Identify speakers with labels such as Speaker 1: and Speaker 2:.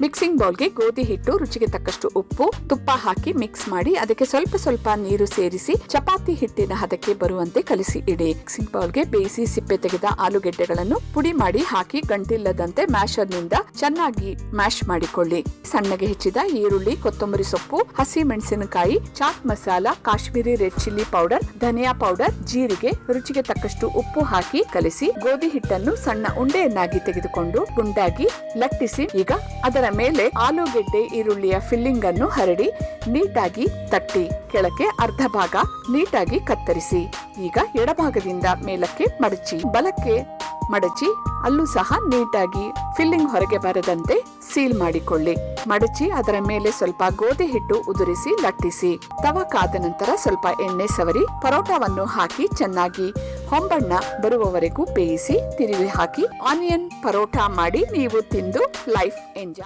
Speaker 1: Mixing ಬೌಲ್ಗೆ ಗೋಧಿ ಹಿಟ್ಟು, ರುಚಿಗೆ ತಕ್ಕಷ್ಟು ಉಪ್ಪು, ತುಪ್ಪ ಹಾಕಿ ಮಿಕ್ಸ್ ಮಾಡಿ ಅದಕ್ಕೆ ಸ್ವಲ್ಪ ಸ್ವಲ್ಪ ನೀರು ಸೇರಿಸಿ ಚಪಾತಿ ಹಿಟ್ಟಿನ ಹದಕ್ಕೆ ಬರುವಂತೆ ಕಲಿಸಿ ಇಡಿ. ಮಿಕ್ಸಿಂಗ್ ಬೌಲ್ಗೆ ಬೇಯಿಸಿ ಸಿಪ್ಪೆ ತೆಗೆದ ಆಲೂಗೆಡ್ಡೆಗಳನ್ನು ಪುಡಿ ಮಾಡಿ ಹಾಕಿ ಗಂಟಿಲ್ಲದಂತೆ ಮ್ಯಾಶರ್ ನಿಂದ ಚೆನ್ನಾಗಿ ಮ್ಯಾಶ್ ಮಾಡಿಕೊಳ್ಳಿ. ಸಣ್ಣಗೆ ಹೆಚ್ಚಿದ ಈರುಳ್ಳಿ, ಕೊತ್ತಂಬರಿ ಸೊಪ್ಪು, ಹಸಿ ಮೆಣಸಿನಕಾಯಿ, chaat masala, Kashmiri red chilli powder, ಧನಿಯಾ ಪೌಡರ್, ಜೀರಿಗೆ, ರುಚಿಗೆ ತಕ್ಕಷ್ಟು ಉಪ್ಪು ಹಾಕಿ ಕಲಿಸಿ ಗೋಧಿ ಹಿಟ್ಟನ್ನು ಸಣ್ಣ ಉಂಡೆಯನ್ನಾಗಿ ತೆಗೆದುಕೊಂಡು ಗುಂಡಾಗಿ ಲಟ್ಟಿಸಿ ಈಗ ಅದರ ಮೇಲೆ ಆಲೂಗೆಡ್ಡೆ ಈರುಳ್ಳಿಯ ಫಿಲ್ಲಿಂಗ್ ಅನ್ನು ಹರಡಿ ನೀಟಾಗಿ ತಟ್ಟಿ ಕೆಳಕ್ಕೆ ಅರ್ಧ ಭಾಗ ನೀಟಾಗಿ ಕತ್ತರಿಸಿ. ಈಗ ಎಡಭಾಗದಿಂದ ಮೇಲಕ್ಕೆ ಮಡಚಿ ಬಲಕ್ಕೆ ಮಡಚಿ ಅಲ್ಲೂ ಸಹ ನೀಟಾಗಿ ಫಿಲ್ಲಿಂಗ್ ಹೊರಗೆ ಬರದಂತೆ ಸೀಲ್ ಮಾಡಿಕೊಳ್ಳಿ. ಮಡಚಿ ಅದರ ಮೇಲೆ ಸ್ವಲ್ಪ ಗೋಧಿ ಹಿಟ್ಟು ಉದುರಿಸಿ ಲಟ್ಟಿಸಿ. ತವ ಕಾದ ನಂತರ ಸ್ವಲ್ಪ ಎಣ್ಣೆ ಸವರಿ ಪರೋಟಾವನ್ನು ಹಾಕಿ ಚೆನ್ನಾಗಿ ಹೊಂಬಣ್ಣ ಬರುವವರೆಗೂ ಬೇಯಿಸಿ ತಿರುವಿ ಹಾಕಿ ಆನಿಯನ್ ಪರೋಟಾ ಮಾಡಿ ನೀವು ತಿಂದು ಲೈಫ್ ಎಂಜಾಯ್